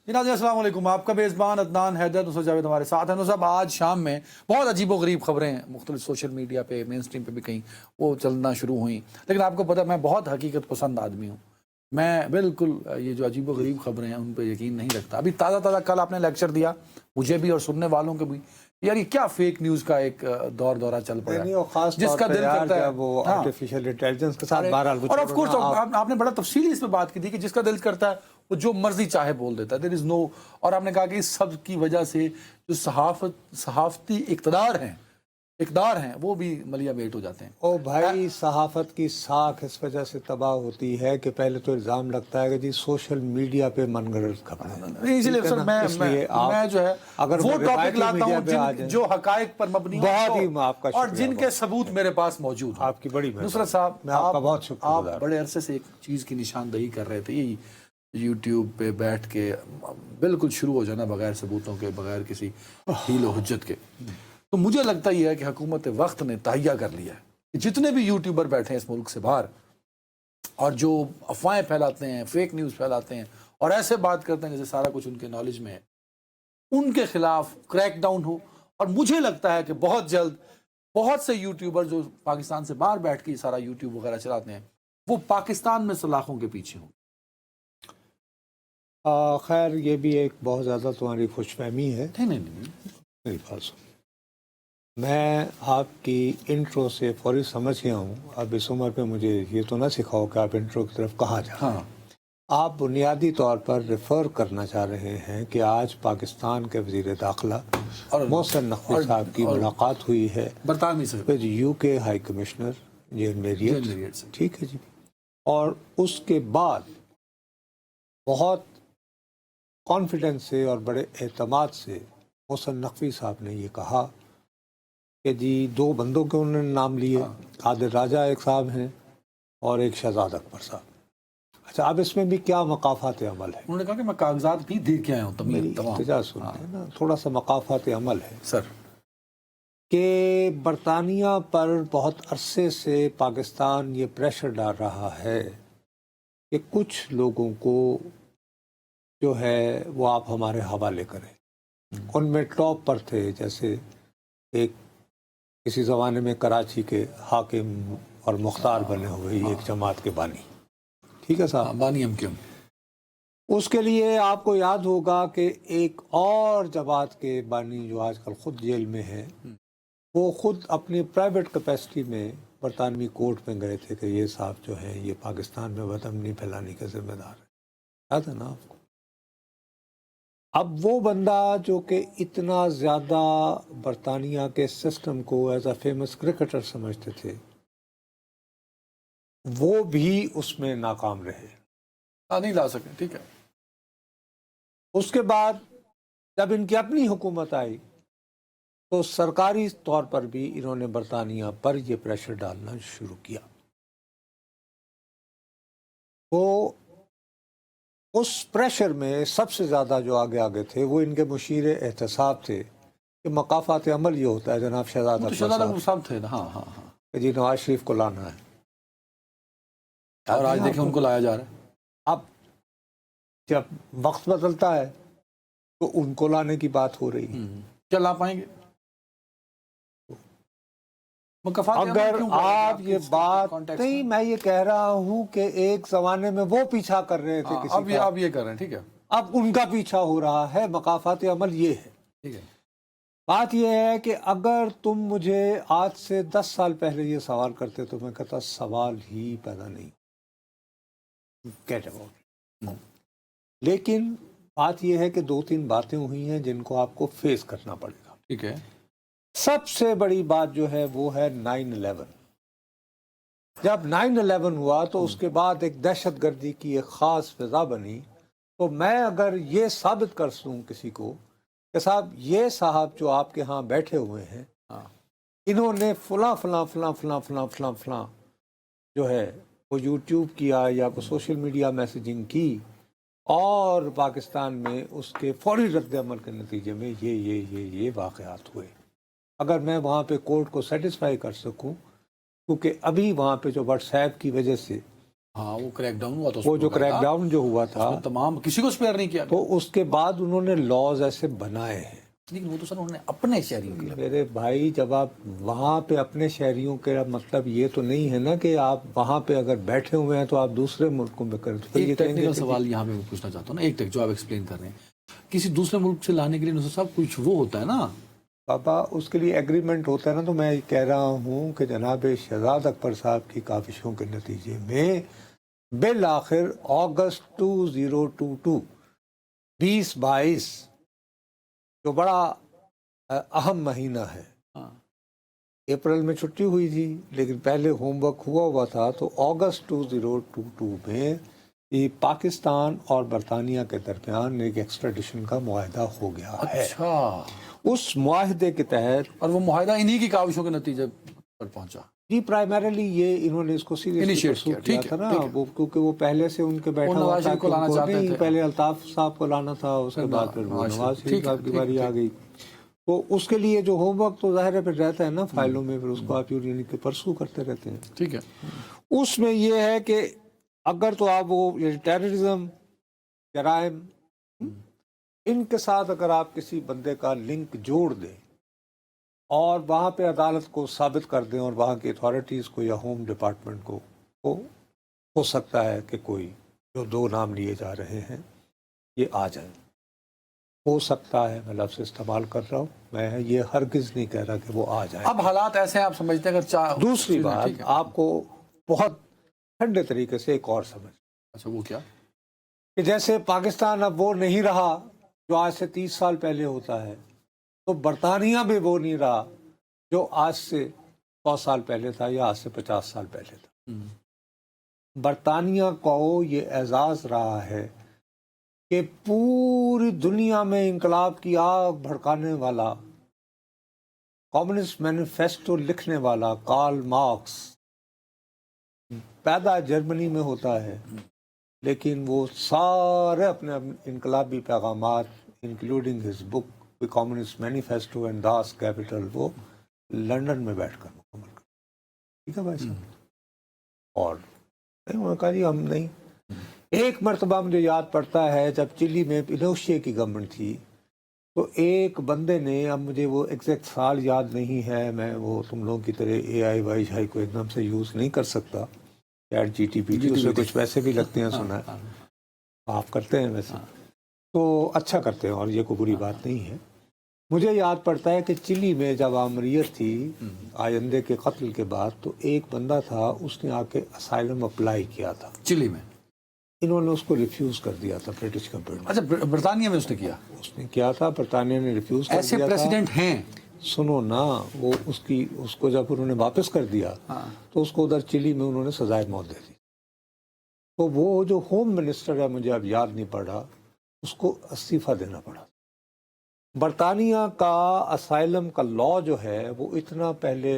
جناب السلام علیکم، آپ کا میزبان عدنان حیدر نصرت جاوید ہمارے ساتھ ہے۔ نصرت صاحب، آج شام میں بہت عجیب و غریب خبریں مختلف سوشل میڈیا پہ، مین سٹریم پہ بھی کہیں وہ چلنا شروع ہوئیں، لیکن آپ کو پتہ میں بہت حقیقت پسند آدمی ہوں۔ میں بالکل یہ جو عجیب و غریب خبریں ہیں ان پہ یقین نہیں رکھتا۔ ابھی تازہ کل آپ نے لیکچر دیا مجھے بھی اور سننے والوں کو بھی، یار یہ کیا فیک نیوز کا ایک دورہ چل پڑا ہے، خاص جس کا دل کرتا ہے وہ آرٹیفیشل انٹیلیجنس کے ساتھ بہرحال اور آف کورس آپ نے بڑا تفصیلی اس پہ بات کی تھی کہ جس کا دل کرتا ہے وہ جو مرضی چاہے بول دیتا ہے، دیر از نو، اور آپ نے کہا کہ اس سب کی وجہ سے جو صحافتی اقدار ہیں وہ بھی ملیا میٹ ہو جاتے ہیں۔ او بھائی، صحافت کی ساکھ اس وجہ سے تباہ ہوتی ہے کہ پہلے تو الزام لگتا ہے کہ جی سوشل میڈیا پہ من گھڑت خبریں، اس لیے سر میں جو ہے وہ ٹاپک لاتا ہوں جو حقائق پر مبنی ہو اور جن کے ثبوت میرے پاس موجود ہیں۔ آپ کی بڑی نصرت صاحب، میں آپ کا بہت شکریہ، آپ بڑے عرصے سے ایک چیز کی نشاندہی کر رہے تھے، یہی یوٹیوب پہ بیٹھ کے بالکل شروع ہو جانا بغیر ثبوتوں کے، بغیر کسی حیل و حجت کے۔ تو مجھے لگتا یہ ہے کہ حکومت وقت نے تہیہ کر لیا ہے کہ جتنے بھی یوٹیوبر بیٹھے ہیں اس ملک سے باہر اور جو افواہیں پھیلاتے ہیں، فیک نیوز پھیلاتے ہیں اور ایسے بات کرتے ہیں جیسے سارا کچھ ان کے نالج میں ہے، ان کے خلاف کریک ڈاؤن ہو۔ اور مجھے لگتا ہے کہ بہت جلد بہت سے یوٹیوبر جو پاکستان سے باہر بیٹھ کے سارا یوٹیوب وغیرہ چلاتے ہیں وہ پاکستان میں سلاخوں کے پیچھے ہوں۔ خیر یہ بھی ایک بہت زیادہ تمہاری خوش فہمی ہے۔ نہیں، میری بات سن، میں آپ کی انٹرو سے فوری سمجھ گیا ہوں۔ اب اس عمر پہ مجھے یہ تو نہ سکھاؤ کہ آپ انٹرو کی طرف کہاں جا رہے ہیں۔ آپ بنیادی طور پر ریفر کرنا چاہ رہے ہیں کہ آج پاکستان کے وزیر داخلہ محسن نقوی صاحب کی ملاقات ہوئی ہے برطانوی سے پھر یو کے ہائی کمشنر جین میریٹ سے، ٹھیک ہے جی، اور اس کے بعد بہت کانفیڈنس سے اور بڑے اعتماد سے محسن نقوی صاحب نے یہ کہا کہ جی دو بندوں کے انہوں نے نام لیے، قادر راجہ ایک صاحب ہیں اور ایک شہزاد اکبر صاحب۔ اچھا، اب اس میں بھی کیا مقافات عمل ہے؟ انہوں نے کہا کہ میں کاغذات بھی دے کے آیا ہوں تمام۔ التجا سنتے ہیں نا، تھوڑا سا مقافات عمل ہے سر کہ برطانیہ پر بہت عرصے سے پاکستان یہ پریشر ڈال رہا ہے کہ کچھ لوگوں کو جو ہے وہ آپ ہمارے حوالے کریں۔ ان میں ٹاپ پر تھے جیسے ایک کسی زمانے میں کراچی کے حاکم اور مختار بنے ہوئے ایک جماعت کے بانی، ٹھیک ہے صاحب، بانی ہم کیوں۔ اس کے لیے آپ کو یاد ہوگا کہ ایک اور جماعت کے بانی جو آج کل خود جیل میں ہے، وہ خود اپنی پرائیویٹ کیپیسٹی میں برطانوی کورٹ میں گئے تھے کہ یہ صاحب جو ہے یہ پاکستان میں بدامنی پھیلانے کے ذمہ دار ہے، یاد ہے نا آپ کو؟ اب وہ بندہ جو کہ اتنا زیادہ برطانیہ کے سسٹم کو ایز اے فیمس کرکٹر سمجھتے تھے، وہ بھی اس میں ناکام رہے، نہیں لا سکے، ٹھیک ہے۔ اس کے بعد جب ان کی اپنی حکومت آئی تو سرکاری طور پر بھی انہوں نے برطانیہ پر یہ پریشر ڈالنا شروع کیا۔ تو اس پریشر میں سب سے زیادہ جو آگے تھے وہ ان کے مشیر احتساب تھے کہ مقافات عمل یہ ہوتا ہے جناب شہزاد اکبر صاحب تھے نا، کہ جی نواز شریف کو لانا ہے، اور آج دیکھیں ان کو لایا جا رہا ہے۔ اب جب وقت بدلتا ہے تو ان کو لانے کی بات ہو رہی ہے۔ کیا لا پائیں گے؟ اگر آپ یہ بات نہیں، میں یہ کہہ رہا ہوں کہ ایک زمانے میں وہ پیچھا کر رہے تھے کسی کا، اب یہ کر رہے ہیں، ٹھیک ہے، اب ان کا پیچھا ہو رہا ہے۔ مقافات عمل یہ ہے، ٹھیک ہے۔ بات یہ ہے کہ اگر تم مجھے آج سے 10 سال پہلے یہ سوال کرتے تو میں کہتا سوال ہی پیدا نہیں، لیکن بات یہ ہے کہ 2-3 باتیں ہوئی ہیں جن کو آپ کو فیس کرنا پڑے گا، ٹھیک ہے۔ سب سے بڑی بات جو ہے وہ ہے 9/11۔ جب 9/11 ہوا تو اس کے بعد ایک دہشت گردی کی ایک خاص فضا بنی۔ تو میں اگر یہ ثابت کر سوں کسی کو کہ صاحب یہ صاحب جو آپ کے ہاں بیٹھے ہوئے ہیں انہوں نے فلاں فلاں فلاں فلاں فلاں فلاں فلاں جو ہے وہ یوٹیوب کیا یا کوئی سوشل میڈیا میسیجنگ کی اور پاکستان میں اس کے فوری رد عمل کے نتیجے میں یہ واقعات ہوئے، اگر میں وہاں پہ کورٹ کو سیٹسفائی کر سکوں، کیونکہ ابھی وہاں پہ جو واٹس ایپ کی وجہ سے ہاں وہ کریک ڈاؤن ہوا تھا، وہ جو کریک ڈاؤن جو ہوا تھا تمام کسی کو اسپیئر نہیں کیا، تو اس کے بعد انہوں نے لاز ایسے بنائے ہیں. لیکن وہ تو سر انہوں نے اپنے شہریوں کے لیے. میرے بھائی جب آپ وہاں پہ اپنے شہریوں کا مطلب یہ تو نہیں ہے نا کہ آپ وہاں پہ اگر بیٹھے ہوئے ہیں تو آپ دوسرے ملکوں میں کریں. ایک ٹیکنیکل سوال یہاں پہ میں پوچھنا چاہتا ہوں نا، ایک جو آپ ایکسپلین کر رہے ہیں، کسی دوسرے ملک سے لانے کے لیے سب کچھ وہ ہوتا ہے نا بابا، اس کے لیے ایگریمنٹ ہوتا ہے نا. تو میں کہہ رہا ہوں کہ جناب شہزاد اکبر صاحب کی کاوشوں کے نتیجے میں بالآخر اگست 2022 2022 جو بڑا اہم مہینہ ہے، اپریل میں چھٹی ہوئی تھی لیکن پہلے ہوم ورک ہوا تھا، تو اگست 2022 میں یہ پاکستان اور برطانیہ کے درمیان ایک ایکسٹریڈیشن کا معاہدہ ہو گیا ہے. اچھا، اس معاہدے کے تحت، اور وہ معاہدہ انہی کی کاوشوں کے نتیجے پر پہنچا. جی پرائمریلی یہ انہوں نے اس کو سیریسلی کیا تھا نا، وہ کیونکہ وہ پہلے سے ان کے بیٹھا ہوا تھا کہ ان کو نہیں، پہلے الطاف صاحب کو لانا تھا، اس کے بعد پھر وہ نواز شریف صاحب کی باری آ گئی. تو اس کے لیے جو ہوم ورک تو ظاہر ہے پھر رہتا ہے نا فائلوں میں، پھر اس کو آپ یونین کے پرسو کرتے رہتے ہیں. ٹھیک ہے، اس میں یہ ہے کہ اگر تو آپ وہ ٹیررزم، جرائم، ان کے ساتھ اگر آپ کسی بندے کا لنک جوڑ دیں اور وہاں پہ عدالت کو ثابت کر دیں اور وہاں کی اتھارٹیز کو یا ہوم ڈپارٹمنٹ کو، ہو سکتا ہے کہ کوئی جو دو نام لیے جا رہے ہیں یہ آ جائیں. ہو سکتا ہے، میں لفظ استعمال کر رہا ہوں، میں یہ ہرگز نہیں کہہ رہا کہ وہ آ جائیں. اب حالات ایسے ہیں، آپ سمجھتے ہیں اگر دوسری بات آپ کو بہت ٹھنڈے طریقے سے ایک اور سمجھ. اچھا، وہ کیا؟ کہ جیسے پاکستان اب وہ نہیں رہا جو آج سے 30 سال پہلے ہوتا ہے، تو برطانیہ بھی وہ نہیں رہا جو آج سے 100 سال پہلے تھا یا آج سے 50 سال پہلے تھا. برطانیہ کو یہ اعزاز رہا ہے کہ پوری دنیا میں انقلاب کی آگ بھڑکانے والا، کمیونسٹ مینیفیسٹو لکھنے والا کارل مارکس پیدا جرمنی میں ہوتا ہے، لیکن وہ سارے اپنے انقلابی پیغامات including his book the communist manifesto and Das Kapital وہ لندن میں بیٹھ کر مکمل کر. ٹھیک ہے بھائی صاحب. اور انہوں نے کہا جی ہم نہیں. ایک مرتبہ مجھے یاد پڑتا ہے جب چلی میں پینوشے کی گورنمنٹ تھی، تو ایک بندے نے، اب مجھے وہ ایگزیکٹ سال یاد نہیں ہے، میں وہ تم لوگوں کی طرح اے آئی وائی شائی کو ایک دم سے یوز نہیں کر سکتا، چیٹ جی ٹی پی ٹی اس میں کچھ پیسے بھی لگتے ہیں، سنا ہے آپ کرتے ہیں ویسے تو اچھا کرتے ہیں اور یہ کوئی بری بات نہیں ہے. مجھے یاد پڑتا ہے کہ چلی میں جب عامریت تھی آئندے کے قتل کے بعد، تو ایک بندہ تھا، اس نے آ کے اسائلم اپلائی کیا تھا چلی میں. انہوں نے اس کو ریفیوز کر دیا تھا برٹش گورنمنٹ. اچھا، برطانیہ میں اس نے کیا؟ اس نے کیا تھا، برطانیہ نے ریفیوز کر ایسے دیا تھا. پریسیڈنٹ ہیں. سنو نا، وہ اس کو جب انہوں نے واپس کر دیا تو اس کو ادھر چلی میں انہوں نے سزائے موت دے دی. تو وہ جو ہوم منسٹر ہے، مجھے اب یاد نہیں پڑ رہا، اس کو استعفیٰ دینا پڑا. برطانیہ کا اسائلم کا لا جو ہے وہ اتنا پہلے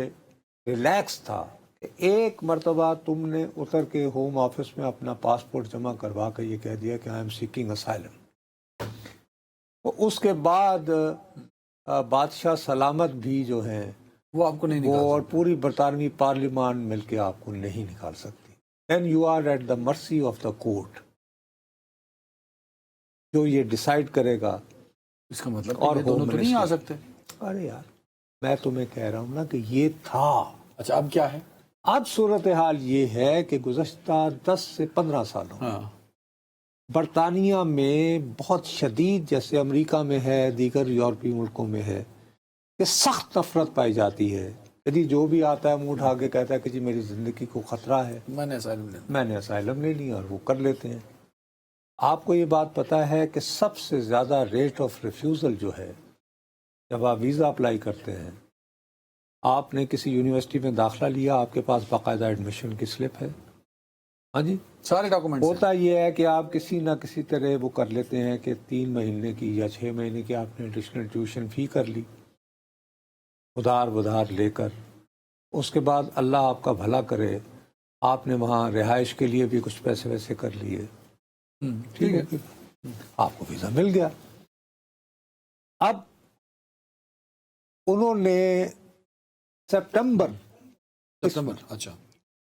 ریلیکس تھا کہ ایک مرتبہ تم نے اتر کے ہوم آفس میں اپنا پاسپورٹ جمع کروا کے یہ کہہ دیا کہ آئی ایم سیکنگ اسائلم. اس کے بعد بادشاہ سلامت بھی جو ہیں وہ آپ کو نہیں نکال اور پوری برطانوی پارلیمان مل کے آپ کو نہیں نکال سکتی. Then you are at the mercy of the court, جو یہ ڈیسائیڈ کرے گا. اس کا مطلب اور یہ دونوں تو نہیں آ سکتے. ارے یار میں تمہیں کہہ رہا ہوں نا کہ یہ تھا. اچھا، اب کیا ہے؟ اب صورتحال یہ ہے کہ گزشتہ 10 سے 15 سالوں برطانیہ میں بہت شدید، جیسے امریکہ میں ہے، دیگر یورپی ملکوں میں ہے، کہ سخت نفرت پائی جاتی ہے. یدی جو بھی آتا ہے منہ اٹھا کے کہتا ہے کہ جی میری زندگی کو خطرہ ہے، میں نے اسائلم لیا، میں نے اسائلم لے لیا، اور وہ کر لیتے ہیں. آپ کو یہ بات پتہ ہے کہ سب سے زیادہ ریٹ آف ریفیوزل جو ہے جب آپ ویزا اپلائی کرتے ہیں، آپ نے کسی یونیورسٹی میں داخلہ لیا، آپ کے پاس باقاعدہ ایڈمیشن کی سلپ ہے، ہاں جی، سارے ڈاکومنٹس. ہوتا یہ ہے کہ آپ کسی نہ کسی طرح وہ کر لیتے ہیں کہ 3 مہینے کی یا 6 مہینے کی آپ نے ایڈیشنل ٹیوشن فی کر لی ادھار لے کر. اس کے بعد اللہ آپ کا بھلا کرے، آپ نے وہاں رہائش کے لیے بھی کچھ پیسے ویسے کر لیے، ٹھیک ہے، آپ کو ویزا مل گیا. اب انہوں نے سپٹمبر اچھا،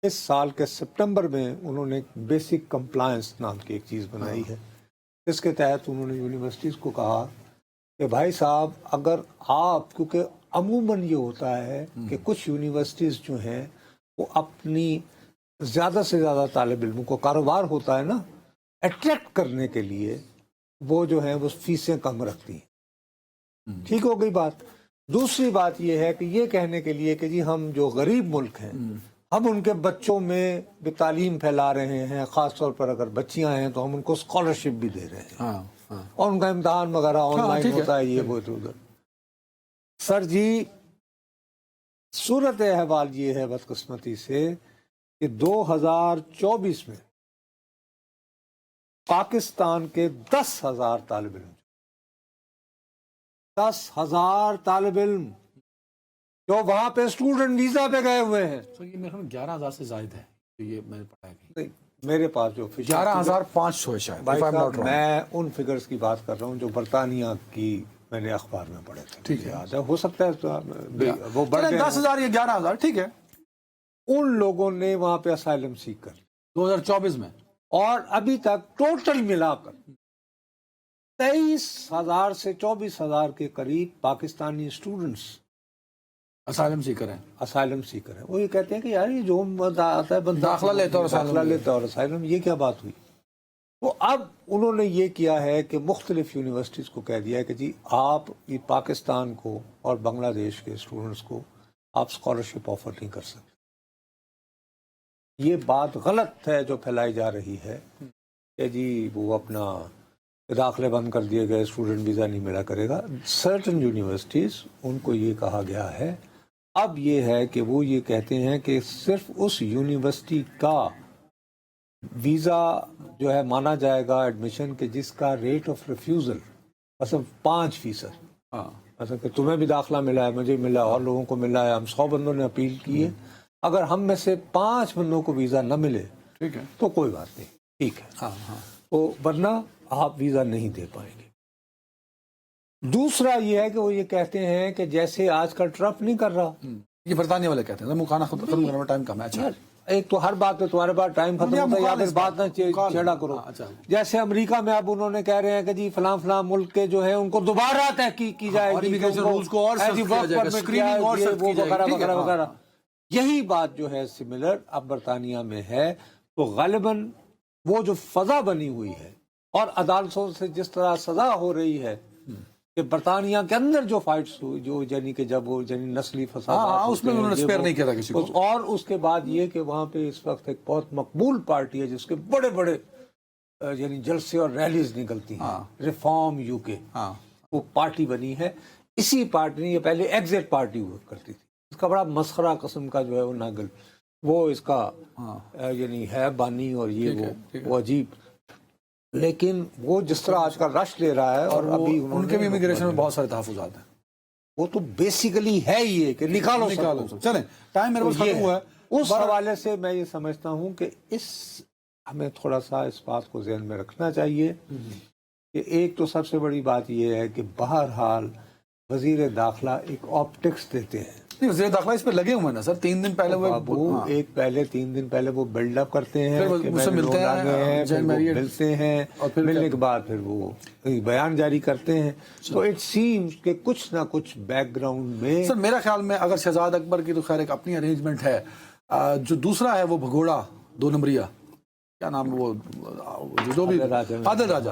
اس سال کے سپٹمبر میں انہوں نے بیسک کمپلائنس نام کی ایک چیز بنائی ہے، اس کے تحت انہوں نے یونیورسٹیز کو کہا کہ بھائی صاحب اگر آپ، کیونکہ عموماً یہ ہوتا ہے کہ کچھ یونیورسٹیز جو ہیں وہ اپنی زیادہ سے زیادہ طالب علموں کو، کاروبار ہوتا ہے نا، اٹریکٹ کرنے کے لیے وہ جو ہیں وہ فیسیں کم رکھتی ہیں. ٹھیک ہو گئی بات. دوسری بات یہ ہے کہ یہ کہنے کے لیے کہ جی ہم جو غریب ملک ہیں ہم ان کے بچوں میں بھی تعلیم پھیلا رہے ہیں، خاص طور پر اگر بچیاں ہیں تو ہم ان کو اسکالرشپ بھی دے رہے ہیں، اور ان کا امتحان وغیرہ آن لائن ہوتا ہے، یہ وہ ادھر. سر جی صورت احوال یہ ہے بدقسمتی سے کہ 2024 میں پاکستان کے 10,000 طالب علم، 10,000 طالب علم جو وہاں پہ اسٹوڈنٹ ویزا پہ گئے ہوئے ہیں. تو یہ میرے خیال میں 11,000 سے زائد ہے، یہ میں نے پڑھا ہے. نہیں، میرے پاس جو 11,500 ہے شاید. بھائی صاحب میں ان فگرز کی بات کر رہا ہوں جو برطانیہ کی میں نے اخبار میں پڑھے تھے. ٹھیک ہے، یاد ہے، ہو سکتا ہے وہ بڑھ گئے 10,000 یا 11,000 ٹھیک ہے. ان لوگوں نے وہاں پہ اسائلم سیکھ کر 2024 میں، اور ابھی تک ٹوٹل ملا کر 23,000 سے 24,000 کے قریب پاکستانی اسٹوڈنٹس اسائلم سیکر ہیں. اسائلم سیکر ہیں. وہ یہ کہتے ہیں کہ یار یہ جو آتا ہے بندہ داخلہ لیتا ہے اور اسائلم، یہ کیا بات ہوئی؟ تو اب انہوں نے یہ کیا ہے کہ مختلف یونیورسٹیز کو کہہ دیا ہے کہ جی آپ یہ پاکستان کو اور بنگلہ دیش کے اسٹوڈنٹس کو آپ اسکالرشپ آفر نہیں کر سکتے. یہ بات غلط ہے جو پھیلائی جا رہی ہے کہ جی وہ اپنا داخلے بند کر دیے گئے، اسٹوڈنٹ ویزا نہیں ملا کرے گا. سرٹن یونیورسٹیز ان کو یہ کہا گیا ہے، اب یہ ہے کہ وہ یہ کہتے ہیں کہ صرف اس یونیورسٹی کا ویزا جو ہے مانا جائے گا ایڈمیشن کے جس کا ریٹ آف ریفیوزل مثلا 5%. مثلا کہ تمہیں بھی داخلہ ملا ہے، مجھے ملا، اور لوگوں کو ملا ہے، ہم 100 بندوں نے اپیل کی ہے، اگر ہم میں سے 5 بندوں کو ویزا نہ ملے ٹھیک ہے تو کوئی بات نہیں، ٹھیک ہے، تو ورنہ آپ ویزا نہیں دے پائیں گے. دوسرا یہ ہے کہ وہ یہ کہتے ہیں کہ جیسے آج کل ٹرمپ نہیں کر رہا، یہ برطانیہ والے کہتے ہیں مکھانا ختم کرنے میں ٹائم کم ہے. اچھا، ایک تو ہر بات پہ تمہارے پاس ٹائم ختم ہوتا ہے یا پھر بات نہ چھیڑا کرو. جیسے امریکہ میں اب انہوں نے کہہ رہے ہیں کہ جی فلاں فلاں ملک کے جو ہیں ان کو دوبارہ تحقیق کی جائے گی، وغیرہ وغیرہ. یہی بات جو ہے سملر اب برطانیہ میں ہے. تو غالباً وہ جو فضا بنی ہوئی ہے اور عدالتوں سے جس طرح سزا ہو رہی ہے کہ برطانیہ کے اندر جو فائٹس ہوئی، جو یعنی کہ جب وہ یعنی نسلی فساد، اس میں انہوں نے اسپیئر نہیں کیا تھا کسی کو. اور اس کے بعد یہ کہ وہاں پہ اس وقت ایک بہت مقبول پارٹی ہے جس کے بڑے بڑے یعنی جلسے اور ریلیز نکلتی ہیں، ریفارم یو کے، وہ پارٹی بنی ہے. اسی پارٹی نے، یہ پہلے ایگزٹ پارٹی ہوا کرتی تھی، اس کا بڑا مسخرہ قسم کا جو ہے وہ ناگل وہ اس کا یعنی ہے بانی، اور یہ وہ عجیب. لیکن وہ جس طرح آج کل رش لے رہا ہے، اور ابھی ان کے بھی امیگریشن میں بہت سارے تحفظات ہیں. وہ تو بیسیکلی ہے یہ کہ نکالو. چلیں ٹائم میرے پاس ختم ہوا ہے. اس حوالے سے میں یہ سمجھتا ہوں کہ ہمیں تھوڑا سا اس بات کو ذہن میں رکھنا چاہیے کہ ایک تو سب سے بڑی بات یہ ہے کہ بہرحال وزیر داخلہ ایک آپٹکس دیتے ہیں. وزیر داخلہ اس پہ لگے ہوئے ہیں نا سر. 3 دن پہلے وہ 3 دن پہلے وہ بلڈ اپ کرتے ہیں، ملتے ہیں، اور ملنے کے بعد پھر وہ بیان جاری کرتے ہیں. تو اٹ سیمز کہ کچھ نہ کچھ بیک گراؤنڈ میں. سر میرا خیال میں اگر شہزاد اکبر کی تو خیر ایک اپنی ارینجمنٹ ہے، جو دوسرا ہے وہ بھگوڑا 2 نمبریہ، کیا نام وہ جو بھی عادل راجہ،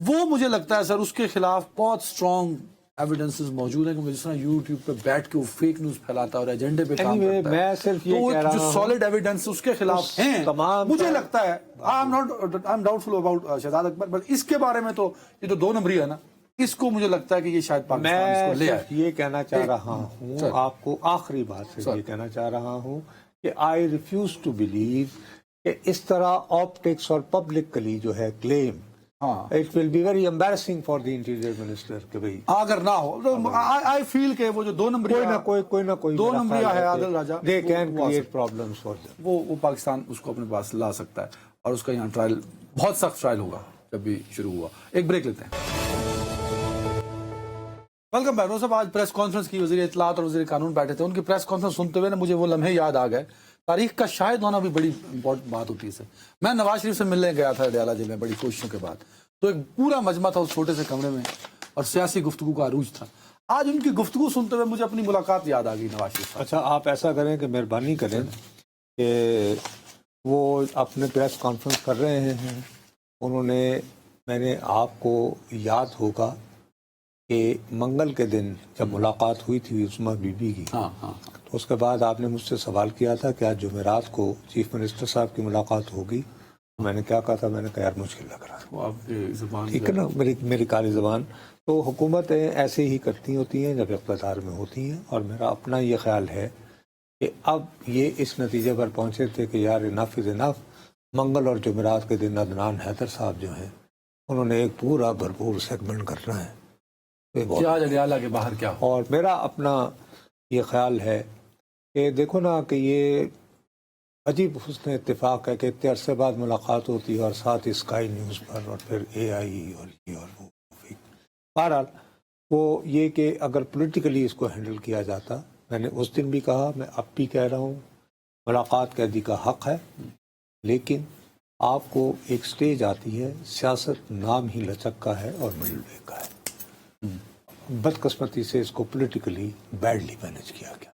وہ مجھے لگتا ہے سر اس کے خلاف بہت اسٹرانگ ایویڈنسز موجود ہیں، کیونکہ جس طرح یوٹیوب پہ بیٹھ کے وہ فیک نیوز پھیلاتا ہے اور ایجنڈے پہ کام کرتا ہے. میں صرف یہ کہہ رہا ہوں جو سالڈ ایویڈنس اس کے خلاف ہیں، مجھے لگتا ہے I am doubtful about Shahzad Akbar, but اس کے بارے میں تو یہ تو 2 نمبری ہے نا، اس کو مجھے لگتا ہے کہ یہ شاید پاکستان اس کو لے آئے. یہ کہنا چاہ رہا ہوں آپ کو، آخری بات سے یہ کہنا چاہ رہا ہوں کہ آئی ریفیوز ٹو بلیو کہ اس طرح آپٹکس اور پبلکلی جو ہے کلیم، it will be very embarrassing for the interior minister کہ بھئی اگر نہ ہو. I feel کہ وہ جو 2 نمبری کوئی نہ کوئی 2 نمبری ہے عادل راجہ، they can create problems for them. وہ پاکستان اس کو اپنے پاس لا سکتا ہے، اور اس کا یہاں ٹرائل بہت سخت ٹرائل ہوگا جب بھی شروع ہوا. ایک بریک لیتے ہیں. Welcome back. صاحب آج پریس کانفرنس کی، وزیر اطلاعات اور وزیر قانون بیٹھے تھے، ان کی پریس کانفرنس سنتے ہوئے نا مجھے وہ لمحے یاد آ گئے. تاریخ کا شاہد ہونا بھی بڑی امپورٹنٹ بات ہوتی ہے سر. میں نواز شریف سے ملنے گیا تھا ڈیالہ جیل میں بڑی کوششوں کے بعد, تو ایک پورا مجمع تھا اس چھوٹے سے کمرے میں اور سیاسی گفتگو کا عروج تھا. آج ان کی گفتگو سنتے ہوئے مجھے اپنی ملاقات یاد آ گئی نواز شریف. اچھا آپ ایسا کریں کہ مہربانی کریں کہ وہ اپنے پریس کانفرنس کر رہے ہیں, انہوں نے, میں نے آپ کو یاد ہوگا کہ منگل کے دن جب ملاقات ہوئی تھی عثمہ بی بی کی, ہاں ہاں تو اس کے بعد آپ نے مجھ سے سوال کیا تھا کہ آج جمعرات کو چیف منسٹر صاحب کی ملاقات ہوگی. میں نے کیا کہا تھا, میں نے کہا یار مشکل لگ رہا ہے. وہ آپ کی زبان ٹھیک ہے نا, میری کالی زبان. تو حکومتیں ایسے ہی کرتی ہوتی ہیں جب اقتدار میں ہوتی ہیں, اور میرا اپنا یہ خیال ہے کہ اب یہ اس نتیجے پر پہنچے تھے کہ یار انف از انف. منگل اور جمعرات کے دن عدنان حیدر صاحب جو ہیں انہوں نے ایک پورا بھرپور سیگمنٹ کرنا ہے. کیا ڈیالہ کے باہر کیا ہو. اور میرا اپنا یہ خیال ہے کہ دیکھو نا کہ یہ عجیب حسن اتفاق ہے کہ اتنے عرصے بعد ملاقات ہوتی ہے اور ساتھ ہی اسکائی نیوز پر اور پھر اے آئی اور یہ اور وہ. بہرحال وہ یہ کہ اگر پولیٹیکلی اس کو ہینڈل کیا جاتا, میں نے اس دن بھی کہا, میں اب بھی کہہ رہا ہوں, ملاقات قیدی کا حق ہے, لیکن آپ کو ایک سٹیج آتی ہے, سیاست نام ہی لچک کا ہے اور مڈل وے کا ہے. بدقسمتی سے اس کو پولیٹیکلی بیڈلی مینج کیا گیا.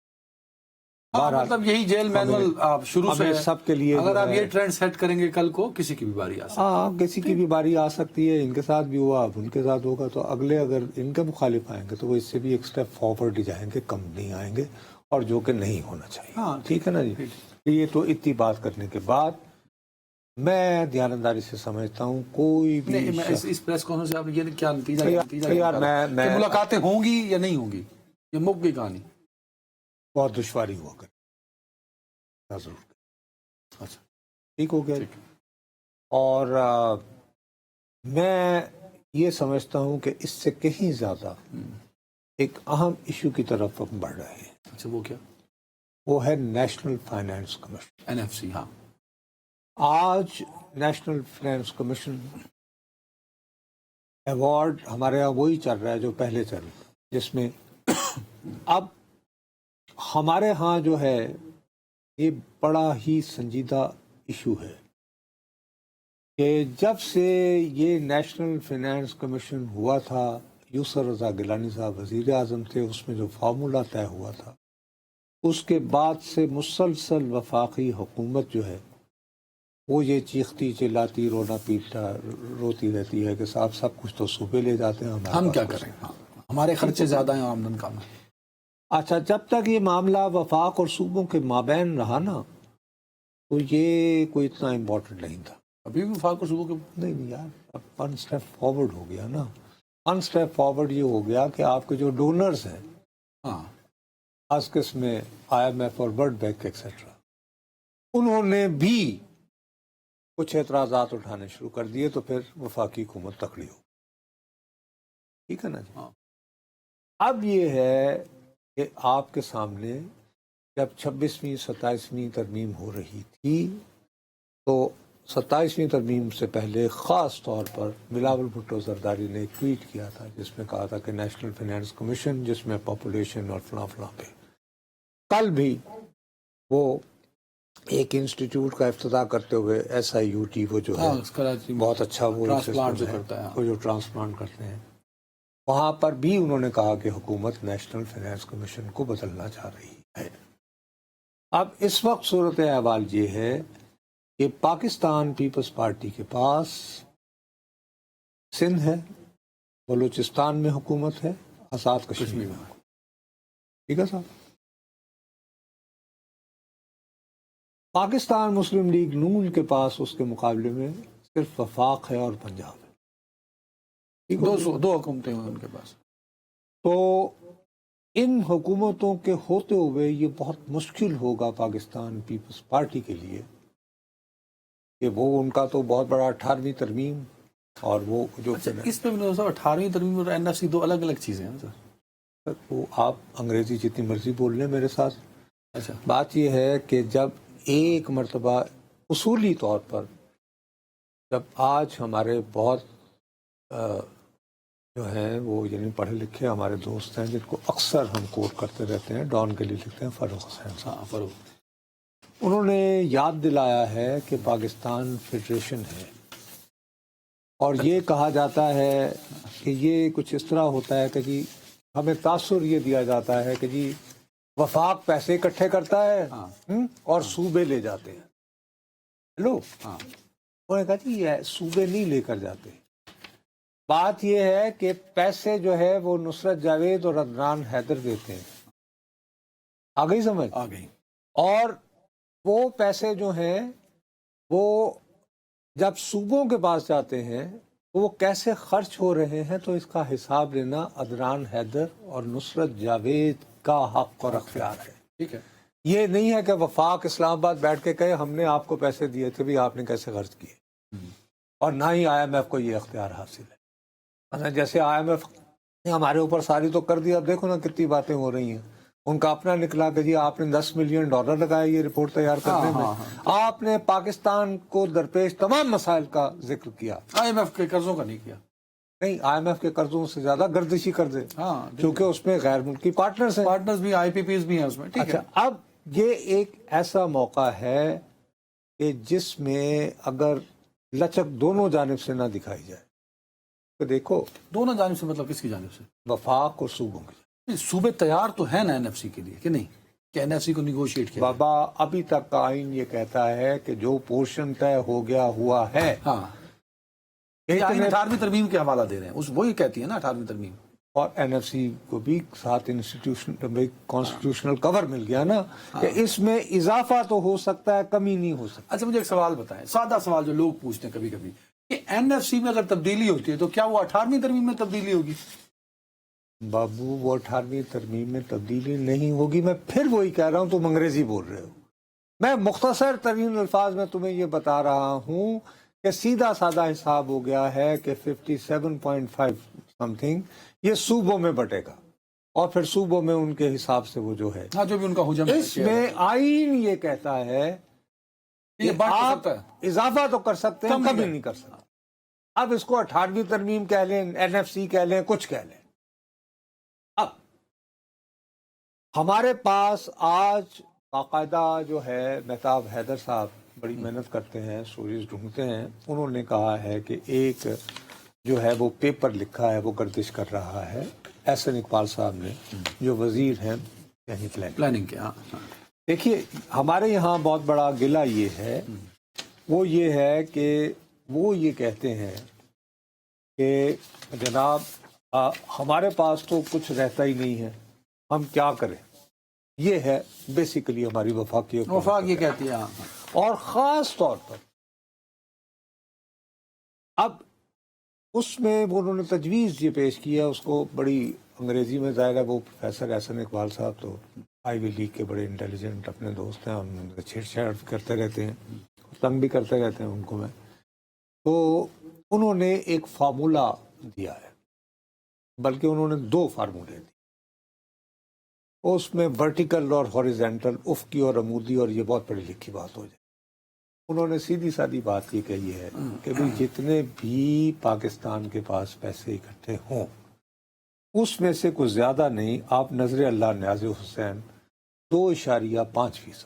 مطلب یہی جیل مینول آپ شروع سے سب کے لیے, اگر آپ یہ ٹرینڈ سیٹ کریں گے کل کو کسی کی بھی باری آ سکتی ہے. ہاں کسی کی بھی باری آ سکتی ہے. ان کے ساتھ بھی ہوا, اب ان کے ساتھ ہوگا, تو اگلے اگر ان کے مخالف آئیں گے تو وہ اس سے بھی ایک سٹیپ فارورڈ ہی جائیں گے, کم نہیں آئیں گے, اور جو کہ نہیں ہونا چاہیے. ہاں ٹھیک ہے نا جی. یہ تو اتنی بات کرنے کے بعد میں دیانتداری سے سمجھتا ہوں کوئی بھی اس پریس کانفرنس سے آپ نے یہ کیا نتیجہ یار کہ ملاقاتیں ہوں گی یا نہیں ہوں گی, یہ مک گئی کہانی. بہت دشواری ہوا کر ضرور. اچھا ٹھیک ہو گیا. اور میں یہ سمجھتا ہوں کہ اس سے کہیں زیادہ ایک اہم ایشو کی طرف ہم بڑھ رہے ہیں. اچھا وہ کیا؟ وہ ہے نیشنل فائنانس کمیشن, NFC. ہاں آج نیشنل فائنانس کمیشن ایوارڈ ہمارے یہاں وہی چل رہا ہے جو پہلے چل رہا ہے, جس میں اب ہمارے ہاں جو ہے یہ بڑا ہی سنجیدہ ایشو ہے کہ جب سے یہ نیشنل فائنانس کمیشن ہوا تھا, یوسر رضا گیلانی صاحب وزیر اعظم تھے, اس میں جو فارمولہ طے ہوا تھا, اس کے بعد سے مسلسل وفاقی حکومت جو ہے وہ یہ چیختی چلاتی رونا پیٹتا روتی رہتی ہے کہ صاحب سب کچھ تو صوبے لے جاتے ہیں, ہم کیا کریں, ہمارے خرچے زیادہ ہیں, آمدن کم ہے. اچھا جب تک یہ معاملہ وفاق اور صوبوں کے مابین رہا نا تو یہ کوئی اتنا امپورٹنٹ نہیں تھا. ابھی بھی وفاق اور صوبوں کے نہیں یار, اب ون سٹیپ فارورڈ ہو گیا نا. ون سٹیپ فارورڈ یہ ہو گیا کہ آپ کے جو ڈونرز ہیں, ہاں خاص قسم میں IMF اور ورلڈ بینک ایکسیٹرا, انہوں نے بھی کچھ اعتراضات اٹھانے شروع کر دیے, تو پھر وفاقی حکومت تکڑی ہو. ٹھیک ہے نا جی. اب یہ ہے کہ آپ کے سامنے جب 26ویں 27ویں ترمیم ہو رہی تھی تو 27ویں ترمیم سے پہلے خاص طور پر بلاول بھٹو زرداری نے ایک ٹویٹ کیا تھا جس میں کہا تھا کہ نیشنل فائنانس کمیشن جس میں پاپولیشن اور فلاں فلاں پہ, کل بھی وہ ایک انسٹیٹیوٹ کا افتتاح کرتے ہوئے SIUT وہ جو ہے بہت اچھا وہ جو ٹرانسپلانٹ کرتے ہیں, وہاں پر بھی انہوں نے کہا کہ حکومت نیشنل فائنانس کمیشن کو بدلنا چاہ رہی ہے. اب اس وقت صورت احوال یہ ہے کہ پاکستان پیپلز پارٹی کے پاس سندھ ہے, بلوچستان میں حکومت ہے, آزاد کشمیر میں. ٹھیک ہے صاحب. پاکستان مسلم لیگ نون کے پاس اس کے مقابلے میں صرف وفاق ہے اور پنجاب ہے. دو حکومتیں ہیں ان کے پاس. تو ان حکومتوں کے ہوتے ہوئے یہ بہت مشکل ہوگا پاکستان پیپلز پارٹی کے لیے کہ وہ ان کا تو بہت بڑا 18ویں ترمیم اور وہ جو اس پہ 18ویں ترمیم اور NFC دو الگ الگ چیزیں ہیں سر. وہ آپ انگریزی جتنی مرضی بول لیں میرے ساتھ. اچھا بات یہ ہے کہ جب ایک مرتبہ اصولی طور پر جب آج ہمارے بہت جو ہیں وہ یعنی پڑھے لکھے ہمارے دوست ہیں جن کو اکثر ہم کوٹ کرتے رہتے ہیں, ڈان کے لیے لکھتے ہیں فاروق حسین صاحب. فاروق انہوں نے یاد دلایا ہے کہ پاکستان فیڈریشن ہے اور یہ کہا جاتا ہے کہ یہ کچھ اس طرح ہوتا ہے کہ جی ہمیں تاثر یہ دیا جاتا ہے کہ جی وفاق پیسے اکٹھے کرتا ہے اور صوبے لے جاتے ہیں. ہیلو، انہوں نے کہا جی یہ صوبے نہیں لے کر جاتے. بات یہ ہے کہ پیسے جو ہے وہ نصرت جاوید اور عدنان حیدر دیتے ہیں. آ گئی سمجھ؟ آ گئی. اور وہ پیسے جو ہیں وہ جب صوبوں کے پاس جاتے ہیں تو وہ کیسے خرچ ہو رہے ہیں تو اس کا حساب لینا عدنان حیدر اور نصرت جاوید کا حق اور اختیار ہے. ٹھیک ہے. یہ نہیں ہے کہ وفاق اسلام آباد بیٹھ کے کہے ہم نے آپ کو پیسے دیے تھے بھی آپ نے کیسے خرچ کیے. اور نہ ہی آئی ایم ایف کو یہ اختیار حاصل ہے. مثلا جیسے آئی ایم ایف نے ہمارے اوپر ساری تو کر دیا، اب دیکھو نا کتنی باتیں ہو رہی ہیں. ان کا اپنا نکلا کہ جی آپ نے $10 ملین لگائے یہ رپورٹ تیار کرنے میں. آپ نے پاکستان کو درپیش تمام مسائل کا ذکر کیا. آئی ایم ایف کے قرضوں کا نہیں کیا. نہیں، آئی ایم ایف کے قرضوں سے زیادہ گردشی قرضے، کیونکہ اس میں غیر ملکی پارٹنرز ہیں. پارٹنرز بھی آئی پی پیز بھی ہیں اس میں. ٹھیک ہے. اچھا، اب یہ ایک ایسا موقع ہے کہ جس میں اگر لچک دونوں جانب سے نہ دکھائی جائے تو دیکھو دونوں جانب سے مطلب کس کی جانب سے؟ وفاق اور صوبوں کی. صوبے تیار تو ہے نا این ایف سی کے لیے کہ نہیں کہ این ایف سی کو نیگوشیٹ کیا؟ بابا ابھی تک کا آئین یہ کہتا ہے کہ جو پورشن طے ہو گیا ہوا ہے. ہاں، یہ آئین 18ویں ترمیم کے حوالہ دے رہے ہیں. اس وہی کہتی ہے نا 18ویں ترمیم. اور این ایف سی کو بھی ساتھ کانسٹیٹیوشنل کور مل گیا نا کہ اس میں اضافہ تو ہو سکتا ہے، کمی نہیں ہو سکتی. اچھا مجھے ایک سوال بتائیں، سادہ سوال جو لوگ پوچھتے ہیں کبھی کبھی کہ این ایف سی میں اگر تبدیلی ہوتی ہے تو کیا وہ 18ویں ترمیم میں تبدیلی ہوگی؟ بابو وہ 18ویں ترمیم میں تبدیلی نہیں ہوگی. میں پھر وہی کہہ رہا ہوں، تم انگریزی بول رہے ہو. میں مختصر ترین الفاظ میں تمہیں یہ بتا رہا ہوں کہ سیدھا سادہ حساب ہو گیا ہے کہ 57.5 سم تھنگ یہ صوبوں میں بٹے گا اور پھر صوبوں میں ان کے حساب سے وہ جو ہے ہاں جو بھی ان کا حجم ہے اس میں آئین یہ کہتا ہے یہ کہ بات کر آپ سکتا ہے. اضافہ تو کر سکتے ہیں، کم کبھی نہیں نہیں کر سکتے. اب اس کو 18ویں ترمیم کہہ لیں، این ایف سی کہہ لیں، کچھ کہہ لیں. اب ہمارے پاس آج باقاعدہ جو ہے مہتاب حیدر صاحب بڑی محنت کرتے ہیں، سٹوریز ڈھونڈتے ہیں. انہوں نے کہا ہے کہ ایک جو ہے وہ پیپر لکھا ہے وہ گردش کر رہا ہے احسن اقبال صاحب نے جو وزیر ہیں پلاننگ کے. دیکھیے ہمارے یہاں بہت بڑا گلہ یہ ہے، وہ یہ ہے کہ وہ یہ کہتے ہیں کہ جناب ہمارے پاس تو کچھ رہتا ہی نہیں ہے، ہم کیا کریں. یہ ہے بیسیکلی ہماری وفاقی وفاق یہ کہتی ہے. اور خاص طور پر اب اس میں انہوں نے تجویز یہ پیش کیا، اس کو بڑی انگریزی میں ظاہر ہے، وہ پروفیسر احسن اقبال صاحب تو آئی وی لیگ کے بڑے انٹیلیجنٹ اپنے دوست ہیں، ان سے چھیڑ چھاڑ کرتے رہتے ہیں، تنگ بھی کرتے رہتے ہیں ان کو. میں تو انہوں نے ایک فارمولا دیا ہے، بلکہ انہوں نے 2 فارمولے دیے. اس میں ورٹیکل اور ہاریزونٹل، افقی اور عمودی، اور یہ بہت بڑی لکھی بات ہو جائے. انہوں نے سیدھی سادی بات یہ کہی ہے کہ بھی جتنے بھی پاکستان کے پاس پیسے اکٹھے ہوں اس میں سے کچھ زیادہ نہیں، آپ نظر اللہ نیاز حسین 2.5%،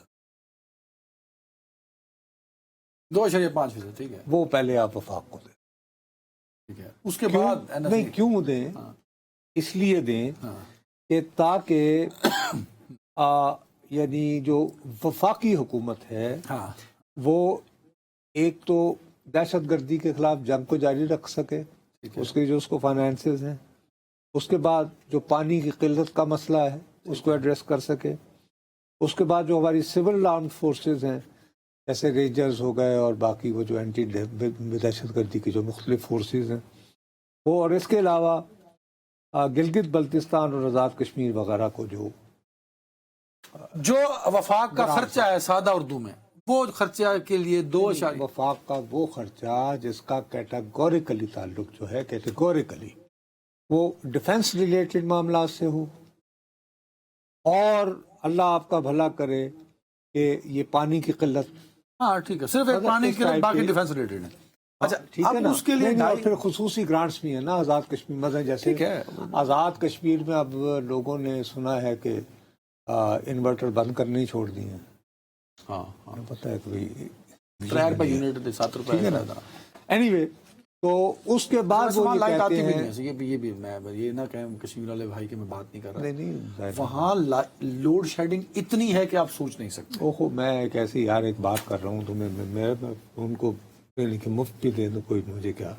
2.5%. ٹھیک ہے. وہ پہلے آپ وفاق کو دیں. ٹھیک ہے. اس کے بعد نہیں، کیوں دیں؟ اس لیے دیں کہ تاکہ یعنی جو وفاقی حکومت ہے وہ ایک تو دہشت گردی کے خلاف جنگ کو جاری رکھ سکے، اس کے جو اس کو فائنانسز ہیں، اس کے بعد جو پانی کی قلت کا مسئلہ ہے اس کو ایڈریس کر سکے، اس کے بعد جو ہماری سول آرمڈ فورسز ہیں جیسے رینجرز ہو گئے اور باقی وہ جو اینٹی دہشت گردی کی جو مختلف فورسز ہیں وہ، اور اس کے علاوہ گلگت بلتستان اور آزاد کشمیر وغیرہ کو جو وفاق کا خرچہ ہے سادہ اردو میں، وہ خرچہ کے لیے 2.5 وفاق کا وہ خرچہ جس کا کیٹاگوریکلی تعلق جو ہے کیٹاگوریکلی وہ ڈیفنس ریلیٹڈ معاملات سے ہو، اور اللہ آپ کا بھلا کرے کہ یہ پانی کی قلت. ہاں ٹھیک ہے، صرف ایک پانی کی قلت، باقی ڈیفنس ریلیٹڈ ہے. اچھا ٹھیک ہے نا، اس کے لیے اور پھر خصوصی گرانٹس بھی ہیں نا آزاد کشمیر. مثلا جیسے آزاد کشمیر میں اب لوگوں نے سنا ہے کہ انورٹر بند کرنے ہی چھوڑ دیے ہیں. ہاں ہاں پتہ ہے کہ 3 روپے یونٹ تے 7 روپے اینی وے تو اس کے بعد وہ یہ لائٹ کہتے آتی بھی ہیں نہیں ہے یہ بھی میں یہ نہ کہیں کشمیر والے بھائی کے میں بات نہیں کر رہا نہیں وہاں لوڈ شیڈنگ اتنی ہے کہ آپ سوچ نہیں سکتے. اوہو میں ایک ایسی یار ایک بات کر رہا ہوں تو میں ان کو کہ مفت بھی دے دو کوئی مجھے کیا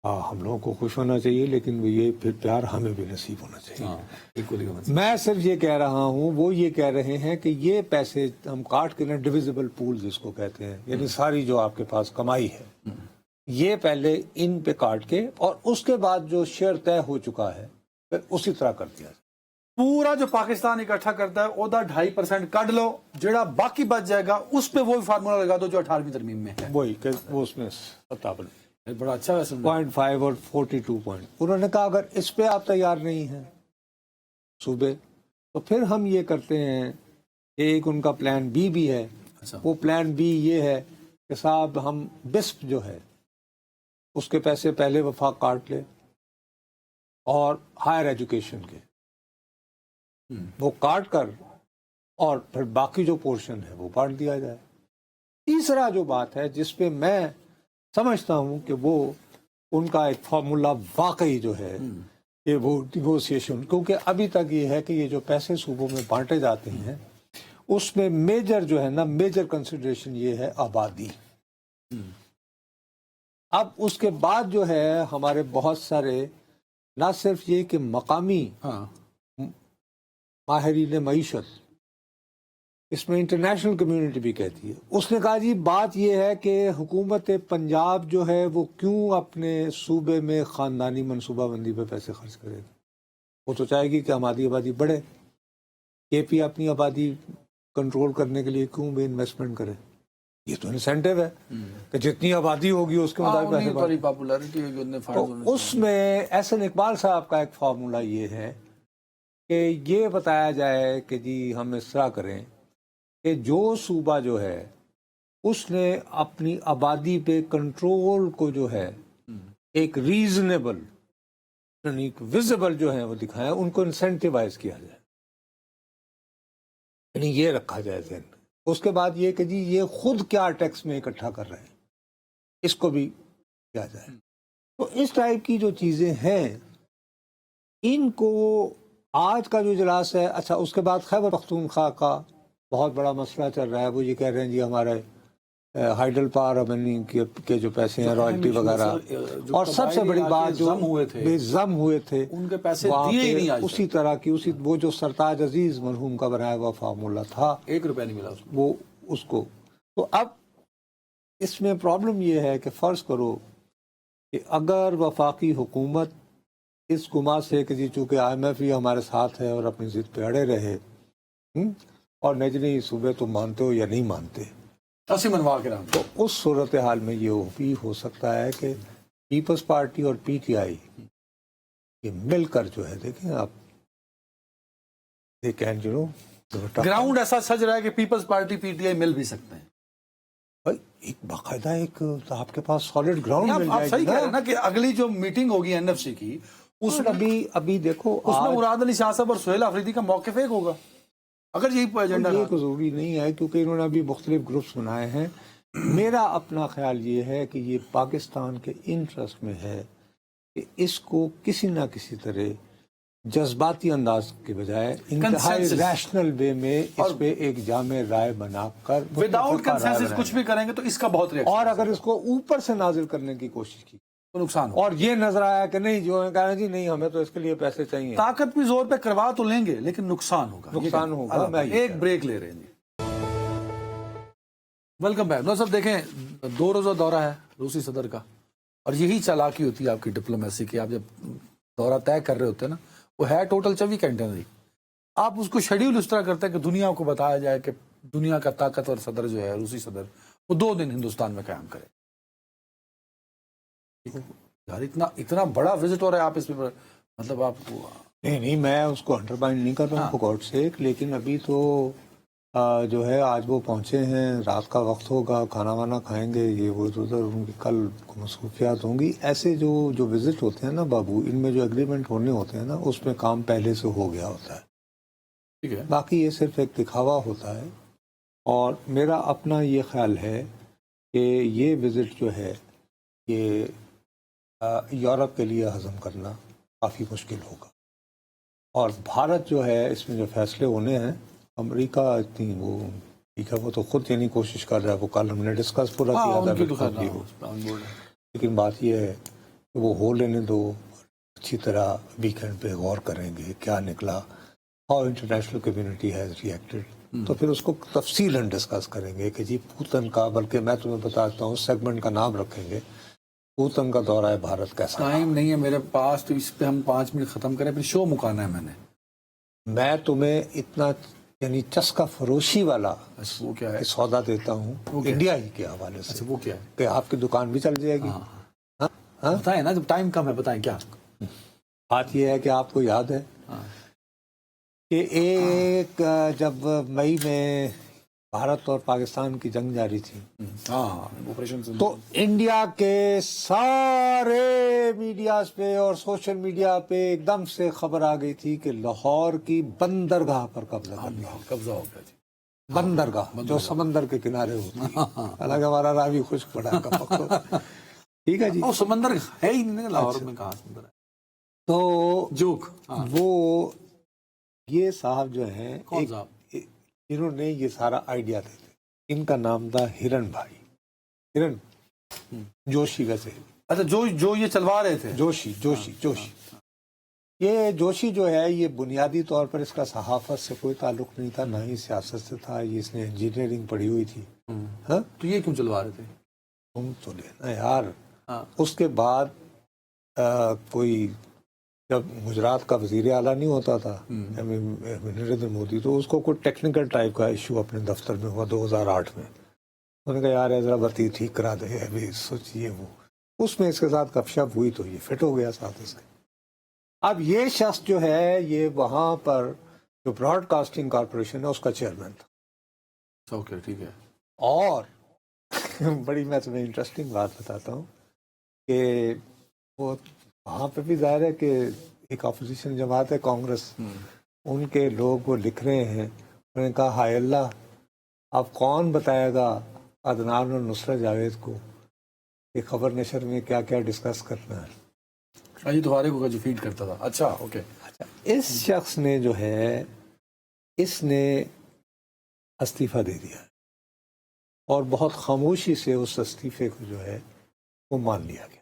ہم لوگوں کو خوش ہونا چاہیے لیکن یہ پھر پیار ہمیں بھی نصیب ہونا چاہیے. میں صرف یہ کہہ رہا ہوں وہ یہ کہہ رہے ہیں کہ یہ پیسے ہم کاٹ کے نا ڈویزیبل پول جس کو کہتے ہیں یعنی ساری جو آپ کے پاس کمائی ہے یہ پہلے ان پہ کاٹ کے اور اس کے بعد جو شیئر طے ہو چکا ہے پھر اسی طرح کر دیا. پورا جو پاکستان اکٹھا کرتا ہے اودا 2.5% کٹ لو جڑا باقی بچ جائے گا اس پہ وہی فارمولا لگا دو جو 18ویں ترمیم میں ہے وہی کہ وہ اس میں 57 بڑا اچھا ویسے 0.5 اور 42 پوائنٹ. انہوں نے کہا اگر اس پہ آپ تیار نہیں ہیں صوبے تو پھر ہم یہ کرتے ہیں کہ ایک ان کا پلان بی بھی ہے. وہ پلان بی یہ ہے کہ صاحب ہم بسپ جو ہے اس کے پیسے پہلے وفاق کاٹ لے اور ہائر ایجوکیشن کے وہ کاٹ کر اور پھر باقی جو پورشن ہے وہ بانٹ دیا جائے. تیسرا جو بات ہے جس پہ میں سمجھتا ہوں کہ وہ ان کا ایک فارمولا واقعی جو ہے کہ وہ نیگوسیشن کیونکہ ابھی تک یہ ہے کہ یہ جو پیسے صوبوں میں بانٹے جاتے ہیں اس میں میجر جو ہے نا میجر کنسیڈریشن یہ ہے آبادی. اب اس کے بعد جو ہے ہمارے بہت سارے نہ صرف یہ کہ مقامی ماہرین معیشت اس میں انٹرنیشنل کمیونٹی بھی کہتی ہے. اس نے کہا جی بات یہ ہے کہ حکومت پنجاب جو ہے وہ کیوں اپنے صوبے میں خاندانی منصوبہ بندی پہ پیسے خرچ کرے گی. وہ تو چاہے گی کہ ہماری آبادی بڑھے. کے پی اپنی آبادی کنٹرول کرنے کے لیے کیوں بھی انویسٹمنٹ کرے. یہ تو انسینٹیو ہے کہ جتنی آبادی ہوگی اس کے مطابق. تو اس میں احسن اقبال صاحب کا ایک فارمولا یہ ہے کہ یہ بتایا جائے کہ جی ہم اس طرح کریں کہ جو صوبہ جو ہے اس نے اپنی آبادی پہ کنٹرول کو جو ہے ایک ریزنیبل یعنی ویزیبل جو ہے وہ دکھائیں ان کو انسینٹیوائز کیا جائے یعنی یہ رکھا جائے ذہن. اس کے بعد یہ کہ جی یہ خود کیا ٹیکس میں اکٹھا کر رہے ہیں اس کو بھی کیا جائے. تو اس ٹائپ کی جو چیزیں ہیں ان کو آج کا جو اجلاس ہے. اچھا اس کے بعد خیبر پختونخوا کا بہت بڑا مسئلہ چل رہا ہے. وہ یہ کہہ رہے ہیں جی ہمارے ہائیڈل پاور امنی کے جو پیسے ہیں رائلٹی وغیرہ اور سب سے بڑی بات جو بے ضم ہوئے تھے ان کے پیسے دیے ہی نہیں آج اسی طرح کی وہ جو سرتاج عزیز مرحوم کا بنایا ہوا فارمولا تھا 1 روپیہ نہیں ملا وہ اس کو. تو اب اس میں پرابلم یہ ہے کہ فرض کرو کہ اگر وفاقی حکومت اس گما سے کہ جی چونکہ آئی ایم ایف بھی ہمارے ساتھ ہے اور اپنی ضد پہ اڑے رہے اور نہیں صوبے تو مانتے ہو یا نہیں مانتے منوا کے نام تو اس صورتحال میں یہ بھی ہو سکتا ہے کہ پیپلز پارٹی اور پی ٹی آئی یہ مل کر جو ہے دیکھیں آپ گراؤنڈ ایسا سج رہا ہے کہ پیپلز پارٹی پی ٹی آئی مل بھی سکتے ہیں. ایک باقاعدہ ایک آپ کے پاس سالڈ گراؤنڈ مل آپ صحیح کہہ رہے ہیں نا کہ اگلی جو میٹنگ ہوگی این ایف سی کی اس میں ابھی دیکھو اس میں مراد علی شاہ صاحب اور سہیل آفریدی کا موقف ایک ہوگا اگر یہی ایجنڈا یہ تو ضروری نہیں ہے کیونکہ انہوں نے ابھی مختلف گروپس بنائے ہیں. میرا اپنا خیال یہ ہے کہ یہ پاکستان کے انٹرسٹ میں ہے کہ اس کو کسی نہ کسی طرح جذباتی انداز کے بجائے انتہائی ریشنل وے میں اس پہ ایک جامع رائے بنا کر وداؤٹ کنسنسس کچھ بھی کریں گے تو اس کا بہت ریئیکشن اور اگر اس کو اوپر سے نازل کرنے کی کوشش کی تو نقصان اور یہ نظر آیا کہ نہیں جو کہہ رہے ہیں جی نہیں ہمیں تو اس کے لیے پیسے چاہیے طاقت بھی زور پہ کروا تو لیں گے لیکن نقصان ہوگا. ایک بریک لے رہے ہیں جی. Welcome back. نو صاحب دیکھیں 2 روزہ دورہ ہے روسی صدر کا اور یہی چالاکی ہوتی ہے آپ کی ڈپلومیسی کی. آپ جب دورہ طے کر رہے ہوتے ہیں نا وہ ہے ٹوٹل 24 گھنٹے نہیں. آپ اس کو شیڈیول اس طرح کرتے ہیں کہ دنیا کو بتایا جائے کہ دنیا کا طاقتور صدر جو ہے روسی صدر وہ 2 دن ہندوستان میں قیام کرے. یار اتنا بڑا وزٹ ہو رہا ہے آپ اس میں مطلب آپ کو نہیں میں اس کو انڈرمائن نہیں کر رہا ہوں گاڈ سیک لیکن ابھی تو جو ہے آج وہ پہنچے ہیں رات کا وقت ہوگا کھانا وانا کھائیں گے یہ وہ ادھر ان کی کل مصروفیات ہوں گی. ایسے جو وزٹ ہوتے ہیں نا بابو ان میں جو ایگریمنٹ ہونے ہوتے ہیں نا اس میں کام پہلے سے ہو گیا ہوتا ہے. ٹھیک ہے باقی یہ صرف ایک دکھاوا ہوتا ہے اور میرا اپنا یہ خیال ہے کہ یہ وزٹ جو ہے یہ یورپ کے لیے ہضم کرنا کافی مشکل ہوگا، اور بھارت جو ہے اس میں جو فیصلے ہونے ہیں، امریکہ اتنی وہ ٹھیک ہے، وہ تو خود یعنی کوشش کر رہا ہے، وہ کل ہم نے ڈسکس پورا کیا تھا، ان کی تو خیر بالکل بھی ہو، آن بورڈ ہے۔ لیکن بات یہ ہے کہ وہ ہو لینے دو، اچھی طرح ویکینڈ پہ غور کریں گے کیا نکلا، how international community has reacted, تو پھر اس کو تفصیلاً ڈسکس کریں گے کہ جی پوتن کا، بلکہ میں تمہیں بتاتا ہوں سیگمنٹ کا نام رکھیں گے، پوتن کا دورہ بھارت کیسا رہا۔ ٹائم نہیں ہے میرے پاس، تو اس پہ ہم 5 منٹ ختم کریں، پھر شو مکانا ہے میں نے۔ میں تمہیں اتنا یعنی چسکا فروشی والا اچھا وہ کیا ہے؟ سودا دیتا ہوں وہ کیا ہے؟ انڈیا ہی کے حوالے سے اچھا وہ کیا ہے؟ کہ آپ کی دکان بھی چل جائے گی۔ ہاں ہاں بتائیں نا، جب ٹائم کم ہے بتائیں کیا۔ بات یہ ہے کہ آپ کو یاد ہے ہاں کہ ایک جب مئی میں بھارت اور پاکستان کی جنگ جاری تھی ہاں آپریشن تو انڈیا کے سارے میڈیاز پہ اور سوشل میڈیا پہ ایک دم سے خبر آ گئی تھی کہ لاہور کی بندرگاہ پر قبضہ کر لیا، قبضہ ہو گیا جی۔ بندرگاہ جو سمندر کے کنارے ہوتی ہے، حالانکہ ہمارا راوی خشک پڑا ہے کپک تو، ٹھیک ہے جی۔ وہ سمندر ہے ہی نہیں لاہور میں، کہاں سمندر ہے؟ تو جوک وہ یہ صاحب جو ہیں کون صاحب؟ جنہوں نے یہ سارا آئیڈیا دے تھے، ان کا نام تھا ہرن بھائی، ہرن جوشی، ویسے اچھا جو یہ چلوا رہے تھے، جوشی یہ جوشی جو ہے یہ بنیادی طور پر اس کا صحافت سے کوئی تعلق نہیں تھا، نہ ہی سیاست سے تھا، یہ اس نے انجینئرنگ پڑھی ہوئی تھی۔ ہاں تو یہ کیوں چلوا رہے تھے؟ تم تو لینا یار۔ ہاں اس کے بعد کوئی جب گجرات کا وزیر اعلیٰ نہیں ہوتا تھا نریندر مودی، تو اس کو کوئی ٹیکنیکل ٹائپ کا ایشو اپنے دفتر میں ہوا 2008 میں، انہوں نے کہا یار ذرا بتی ٹھیک کرا دے، ابھی سوچیے وہ، اس میں اس کے ساتھ گپ شپ ہوئی تو یہ فٹ ہو گیا ساتھ اس کے۔ اب یہ شخص جو ہے یہ وہاں پر جو براڈ کاسٹنگ کارپوریشن ہے اس کا چیئرمین تھا، اوکے ٹھیک ہے۔ اور بڑی میں تمہیں انٹرسٹنگ بات بتاتا ہوں کہ وہ وہاں پہ بھی ظاہر ہے کہ ایک اپوزیشن جماعت ہے کانگریس، ان کے لوگ وہ لکھ رہے ہیں، انہوں نے کہا ہائے اللہ، اب کون بتائے گا عدنان اور نصرت جاوید کو کہ خبر نشر میں کیا کیا ڈسکس کرنا ہے۔ یہ تمہارے کو جو فیڈ کرتا تھا، اچھا اوکے۔ اچھا اس شخص نے جو ہے اس نے استعفیٰ دے دیا اور بہت خاموشی سے اس استعفے کو جو ہے وہ مان لیا گیا۔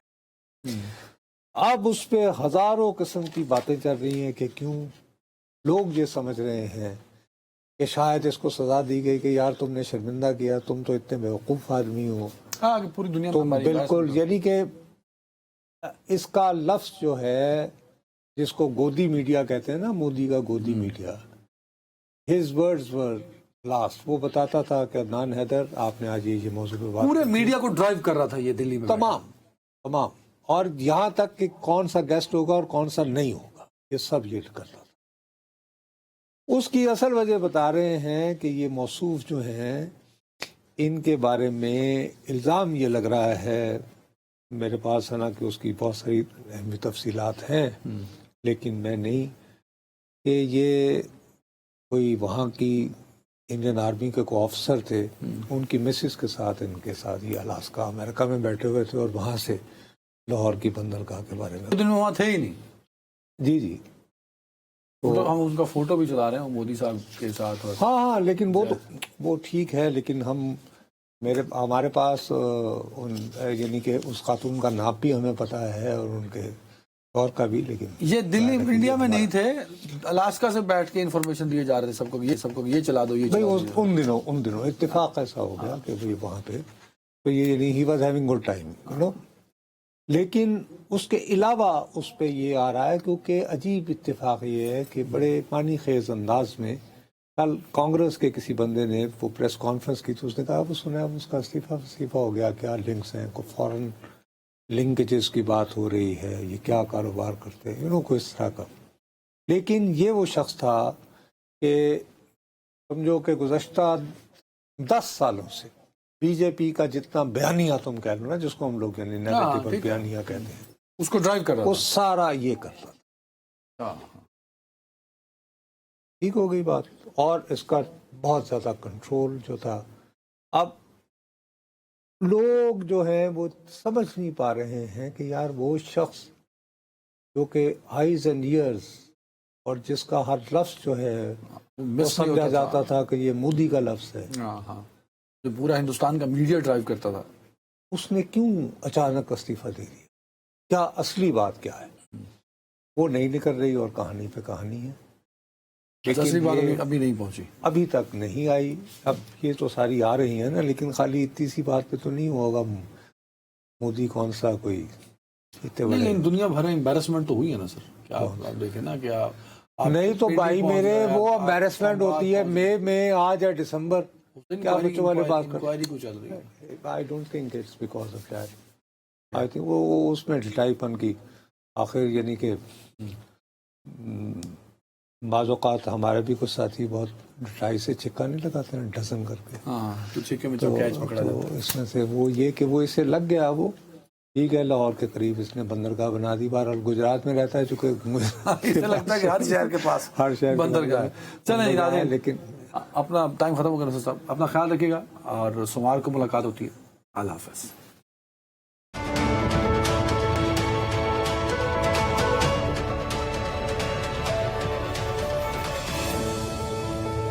اب اس پہ ہزاروں قسم کی باتیں چل رہی ہیں کہ کیوں لوگ یہ سمجھ رہے ہیں کہ شاید اس کو سزا دی گئی کہ یار تم نے شرمندہ کیا، تم تو اتنے بیوقوف آدمی ہو، ہاں کہ پوری دنیا میں تم ہماری بالکل، یعنی کہ اس کا لفظ جو ہے جس کو گودی میڈیا کہتے ہیں نا، مودی کا گودی media, his words were last، وہ بتاتا تھا کہ عدنان حیدر آپ نے آج یہ موضوع پہ بات پورے میڈیا کو ڈرائیو کر رہا تھا یہ دلی میں تمام، اور یہاں تک کہ کون سا گیسٹ ہوگا اور کون سا نہیں ہوگا، یہ سب یہ کرتا تھا۔ اس کی اصل وجہ بتا رہے ہیں کہ یہ موصوف جو ہیں ان کے بارے میں الزام یہ لگ رہا ہے، میرے پاس حالانکہ اس کی بہت ساری اہم تفصیلات ہیں لیکن میں نہیں، کہ یہ کوئی وہاں کی انڈین آرمی کے کوئی آفسر تھے، ان کی مسز کے ساتھ ان کے ساتھ یہ الاسکا امریکہ میں بیٹھے ہوئے تھے اور وہاں سے لاہور کی بندرگاہ کے بارے میں، دن میں وہاں تھے ہی نہیں۔ جی ہم ان کا فوٹو بھی چلا رہے ہیں مودی صاحب کے ساتھ، ہاں لیکن وہ ٹھیک ہے، لیکن ہمارے پاس یعنی کہ اس خاتون کا نام بھی ہمیں پتہ ہے اور ان کے دور کا بھی، لیکن یہ دلی انڈیا میں نہیں تھے، الاسکا سے بیٹھ کے انفارمیشن دیے جا رہے تھے سب کو یہ چلا دو یہ چلا دو۔ ان دنوں اتفاق ایسا ہو گیا کہ بھئی وہاں پہ تو یہ یعنی ہی was having good time you know, لیکن اس کے علاوہ اس پہ یہ آ رہا ہے کیونکہ عجیب اتفاق یہ ہے کہ بڑے پانی خیز انداز میں کل کانگریس کے کسی بندے نے وہ پریس کانفرنس کی تو اس نے کہا وہ سنا اب اس کا استعفیٰ ہو گیا، کیا لنکس ہیں، کوئی فورن لنکیجز کی بات ہو رہی ہے، یہ کیا کاروبار کرتے ہیں، کو اس طرح کا۔ لیکن یہ وہ شخص تھا کہ سمجھو کہ گزشتہ 10 سالوں سے بی جے پی کا جتنا بیانیہ تم کہہ لو نا، جس کو ہم لوگ یعنی نیریٹو بیانیہ کہتے ہیں، اس کو ڈرائیو کر رہا وہ سارا یہ کرتا تھا۔ تھا۔ ٹھیک ہو گئی بات. اور اس کا بہت زیادہ کنٹرول جو تھا. اب لوگ جو ہیں وہ سمجھ نہیں پا رہے ہیں کہ یار وہ شخص جو کہ آئیز اینڈ ایئرز اور جس کا ہر لفظ جو ہے وہ سمجھا جاتا تھا کہ یہ مودی کا لفظ ہے, ہاں ہاں, جو پورا ہندوستان کا میڈیا ڈرائیو کرتا تھا, اس نے کیوں اچانک استعفیٰ دے دیا؟ کیا اصلی بات کیا ہے وہ نہیں نکل رہی, اور کہانی پہ کہانی ہے. اصلی بات یہ ابھی نہیں پہنچی, ابھی تک نہیں آئی. اب یہ تو ساری آ رہی ہیں نا, لیکن خالی اتنی سی بات پہ تو نہیں ہوگا. مودی کون سا کوئی اتنے بڑے نہیں, دنیا بھر میں امبیرسمنٹ تو ہوئی ہے نا سر. کیا آپ دیکھیں نا کہ آپ نہیں تو بھائی میرے وہ امبیرسمنٹ ہوتی ہے مئی میں آج ہے دسمبر, کیا بچوں والے بات کر, انکوائری کو چل رہی ہے. I don't think it's because of that. I think وہ اس میں ڈٹائی پن کی آخر, یعنی کہ بعض اوقات ہمارے بھی کچھ ساتھی بہت ڈٹائی سے چھکا نہیں لگاتے ہیں ڈزن کر کے, ہاں تو چھکے میں جو کیچ پکڑا تو اس میں سے وہ یہ کہ وہ اسے لگ گیا, وہ ٹھیک ہے لاہور کے قریب اس نے بندرگاہ بنا دی. بہرحال گجرات میں رہتا ہے چونکہ اسے لگتا ہے کہ ہر شہر کے پاس ہر شہر بندرگاہ ہے. چلیں ناظرین, لیکن اپنا ٹائم ختم ہو گیا صاحب, اپنا خیال رکھیے گا اور سوموار کو ملاقات ہوتی ہے. اللہ حافظ.